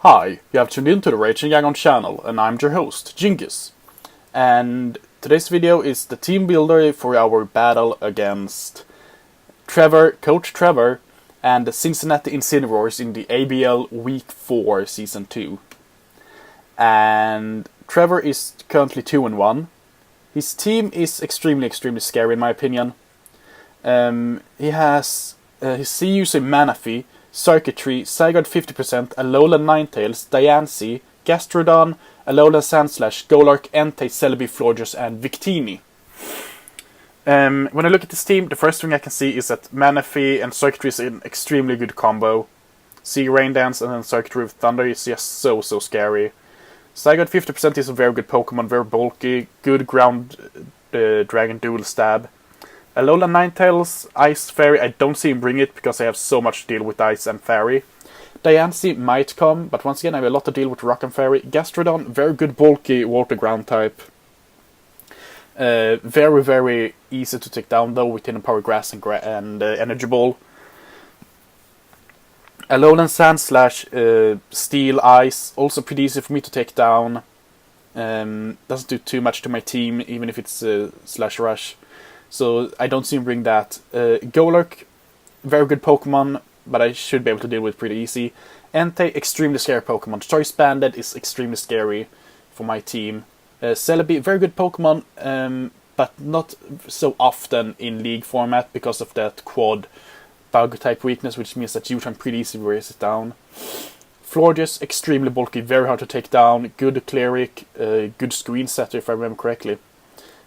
Hi, you have tuned in to the Raging Aggron Channel, and I'm your host, Djingis. And today's video is the team builder for our battle against Coach Trevor, and the Cincinnati Incineroars in the ABL Week 4 Season 2. And Trevor is currently 2-1. His team is extremely scary in my opinion. He has his CUs in Manaphy, Circuitry, Zygarde 50%, Alolan Ninetales, Diancie, Gastrodon, Alolan Sandslash, Golurk, Entei, Celebi, Florges, and Victini. When I look at this team, the first thing I can see is that Manaphy and Circuitry is an extremely good combo. See Rain Dance and then Circuitry with Thunder is just so scary. Zygarde 50% is a very good Pokemon, very bulky, good ground Dragon Dual Stab. Alolan Ninetales, Ice Fairy, I don't see him bring it because I have so much to deal with Ice and Fairy. Diancie might come, but once again I have a lot to deal with Rock and Fairy. Gastrodon, very good bulky Water Ground type. Very easy to take down though with Hidden Power Grass and Energy Ball. Alolan Sandslash, Steel, Ice, also pretty easy for me to take down. Doesn't do too much to my team, even if it's Slash Rush. So I don't see him bring that. Golurk, very good Pokemon, but I should be able to deal with pretty easy. Entei, extremely scary Pokemon. Choice Banded is extremely scary for my team. Celebi, very good Pokemon, but not so often in League format because of that quad bug type weakness, which means that U-turn pretty easy wears it down. Florges, extremely bulky, very hard to take down. Good Cleric, good Screen Setter if I remember correctly.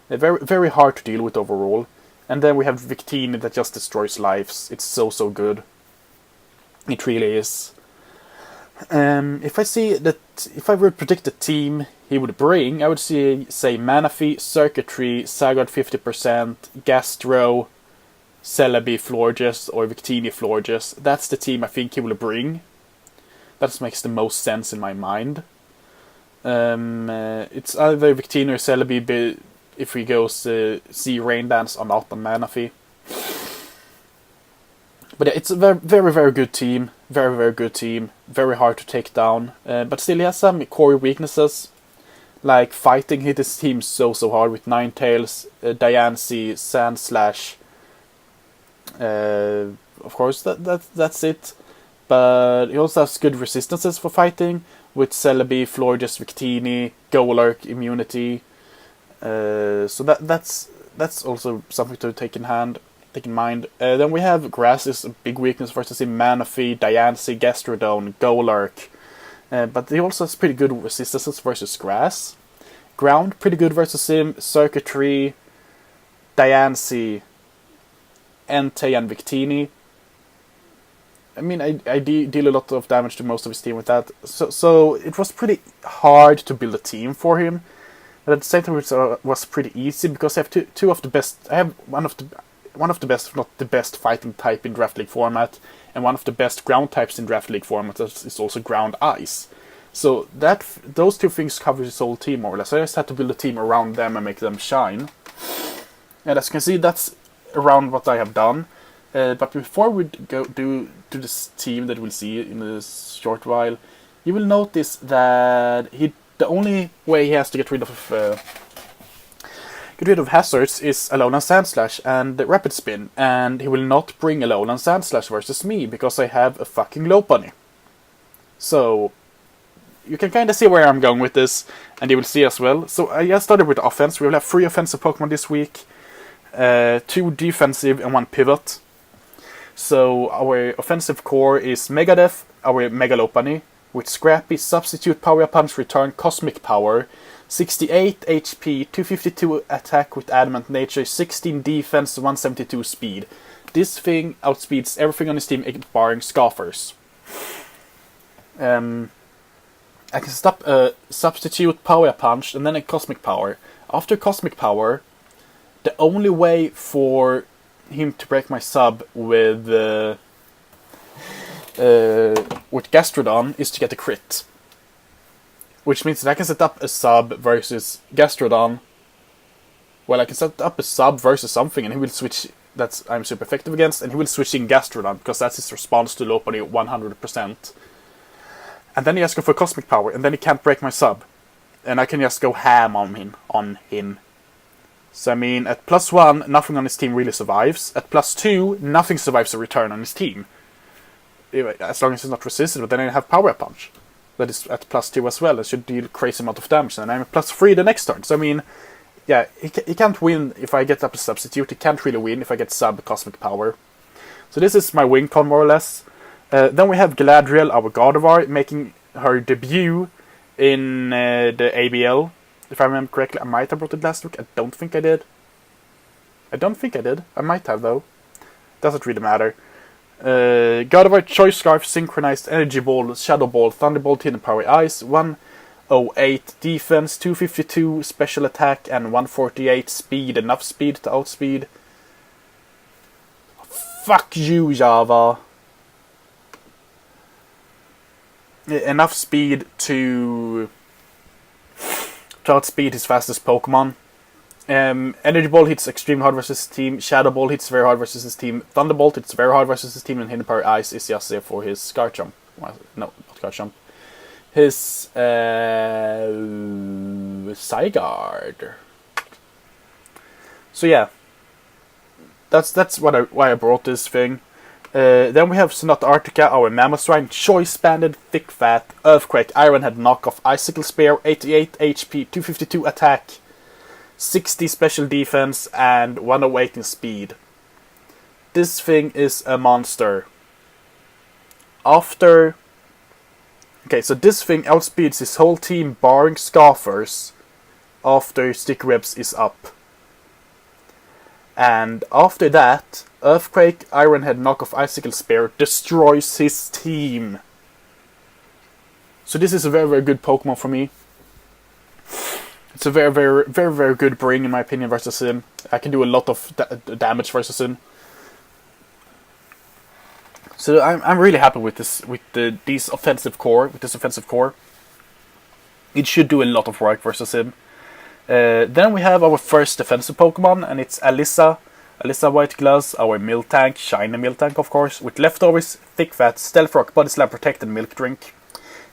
Very hard to deal with overall. And then we have Victini that just destroys lives. It's so good. It really is. If I would predict the team he would bring, I would say Manaphy, Circuitry, Zygarde 50%, Gastro, Celebi, Florges, or Victini, Florges. That's the team I think he will bring. That makes the most sense in my mind. It's either Victini or Celebi, if we go see Rain Dance or not on Manaphy. But yeah, it's a very good team. Very good team. Very hard to take down. But still he has some core weaknesses. Like fighting hit his team so hard with Ninetales, Diancie, Sandslash. Of course that's it. But he also has good resistances for fighting with Celebi, Florges, Victini, Golurk, Immunity. So that's also something to take in mind. Then we have Grass is a big weakness versus him. Manaphy, Diancie, Gastrodon, Golurk. But he also has pretty good resistances versus Grass. Ground, pretty good versus him. Circuitry, Diancie, Entei, and Victini. I mean, I deal a lot of damage to most of his team with that. So it was pretty hard to build a team for him. But at the same time, it was pretty easy because I have two of the best. I have one of the best, if not the best, fighting type in Draft League format, and one of the best ground types in Draft League format that is also Ground Ice. So those two things cover his whole team more or less. I just had to build a team around them and make them shine. And as you can see, that's around what I have done. But before we go to this team that we'll see in a short while, you will notice that the only way he has to get rid of hazards is Alolan Sandslash and Rapid Spin, and he will not bring Alolan Sandslash versus me because I have a fucking Lopunny. So you can kind of see where I'm going with this, and you will see as well. So I just started with offense. We will have 3 offensive Pokemon this week, 2 defensive and 1 pivot. So our offensive core is Megadeth, our Mega Lopunny, with Scrappy, Substitute, Power Punch, Return, Cosmic Power, 68 HP, 252 attack with Adamant Nature, 16 defense, 172 speed. This thing outspeeds everything on his team barring Scoffers. I can stop Substitute, Power Punch, and then a Cosmic Power. After Cosmic Power, the only way for him to break my sub with Gastrodon is to get a crit. Which means that I can set up a sub versus Gastrodon. Well, I can set up a sub versus something and he will switch that I'm super effective against, and he will switch in Gastrodon because that's his response to Lopunny 100%. And then he just go for Cosmic Power, and then he can't break my sub. And I can just go ham on him. So I mean, at +1, nothing on his team really survives. At +2, nothing survives a return on his team. As long as it's not resisted, but then I have Power Punch. That is at +2 as well. It should deal a crazy amount of damage. And I'm at +3 the next turn. So I mean, yeah, he can't win if I get up a substitute. He can't really win if I get sub Cosmic Power. So this is my win con, more or less. Then we have Galadriel, our Gardevoir, making her debut in the ABL. If I remember correctly, I might have brought it last week. I don't think I did. I might have, though. Doesn't really matter. Gardevoir, Choice Scarf, Synchronized, Energy Ball, Shadow Ball, Thunderbolt, Hidden Power, Ice, 108 defense, 252 special attack, and 148 speed. Enough speed to outspeed. Fuck you, Java. Enough speed to outspeed his fastest Pokemon. Energy Ball hits extremely hard versus his team. Shadow Ball hits very hard versus his team. Thunderbolt hits very hard versus his team. And Hidden Power Ice is just there for his Garchomp. No, not Garchomp. His Zygarde. So yeah, that's why I brought this thing. Then we have Sonata Arctica, our Mammothshrine, Choice Banded, Thick Fat, Earthquake, Ironhead Knockoff, Icicle Spear, 88 HP, 252 attack, 60 special defense, and 108 in speed. This thing is a monster. Okay, so this thing outspeeds his whole team barring Scoffers after Sticky Webs is up. And after that, Earthquake, Ironhead Knockoff, Icicle Spear destroys his team. So this is a very, very good Pokemon for me. It's a very, very, very, very good bring, in my opinion, versus him. I can do a lot of damage versus him. So I'm really happy with this, with this offensive core. It should do a lot of work versus him. Then we have our first defensive Pokemon, and it's Alyssa. Alyssa White Gloves, our Miltank, shiny Miltank of course, with leftovers, Thick Fat, Stealth Rock, Body Slam, Protect, and Milk Drink.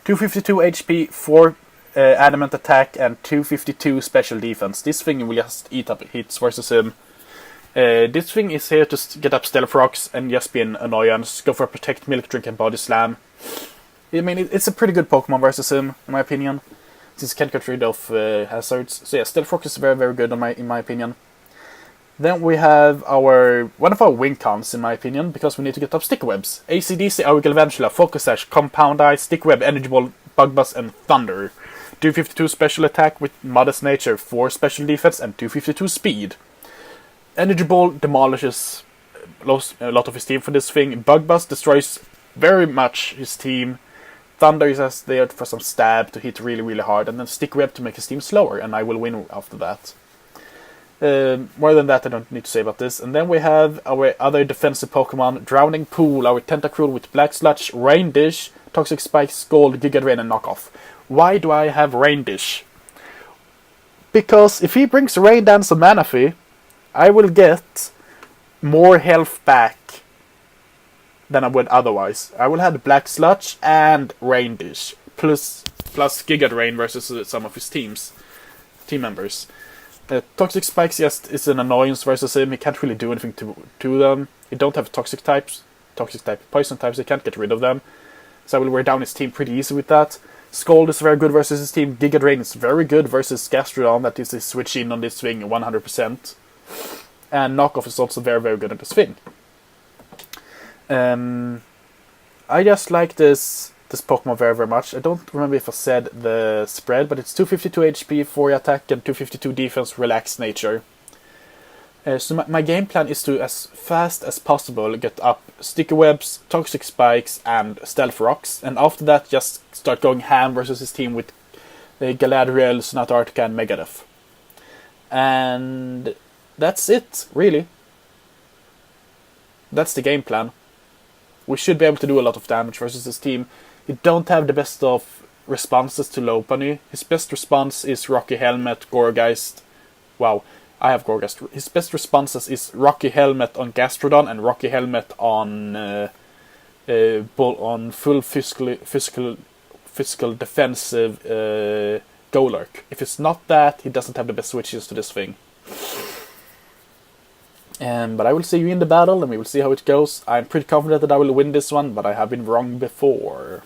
252 HP, 4 Adamant Attack, and 252 Special Defense. This thing will just eat up hits versus him. This thing is here to get up Stealth Rocks and just be an annoyance. Go for Protect, Milk Drink, and Body Slam. I mean, it's a pretty good Pokemon versus him, in my opinion, since he can't get rid of hazards. So yeah, Stealth Rock is very, very good in my opinion. Then we have one of our win cons, in my opinion, because we need to get up Sticky Webs. ACDC, our Galvantula, Focus Sash, Compound Eye, Sticky Web, Energy Ball, Bug Buzz, and Thunder. 252 special attack with Modest Nature, 4 special defense, and 252 speed. Energy Ball demolishes a lot of his team for this thing. Bug Buzz destroys very much his team. Thunder is just there for some stab to hit really, really hard, and then Sticky Web to make his team slower, and I will win after that. More than that, I don't need to say about this. And then we have our other defensive Pokemon, Drowning Pool, our Tentacruel with Black Sludge, Rain Dish, Toxic Spike, Scald, Giga Drain, and Knockoff. Why do I have Rain Dish? Because if he brings Rain Dance or Manaphy, I will get more health back than I would otherwise. I will have Black Sludge and Rain Dish, plus Giga Drain versus some of his team members. Toxic Spikes just is an annoyance versus him. He can't really do anything to them. He don't have toxic type, poison types. He can't get rid of them. So I will wear down his team pretty easy with that. Scald is very good versus his team. Giga Drain is very good versus Gastrodon. That is a switch in on this thing 100%. And Knockoff is also very, very good at this thing. I just like this Pokemon very, very much. I don't remember if I said the spread, but it's 252 HP, 4 attack, and 252 defense, relaxed nature. So my game plan is to, as fast as possible, get up Sticky Webs, Toxic Spikes, and Stealth Rocks, and after that just start going ham versus his team with Galadriel, Sonata Arctica, and Megadeth. And that's it, really. That's the game plan. We should be able to do a lot of damage versus his team. You don't have the best of responses to Lopunny. His best response is Rocky Helmet, Gourgeist. Wow, I have Gourgeist. His best responses is Rocky Helmet on Gastrodon and Rocky Helmet on full physical defensive Golurk. If it's not that, he doesn't have the best switches to this thing. But I will see you in the battle, and we will see how it goes. I'm pretty confident that I will win this one, but I have been wrong before.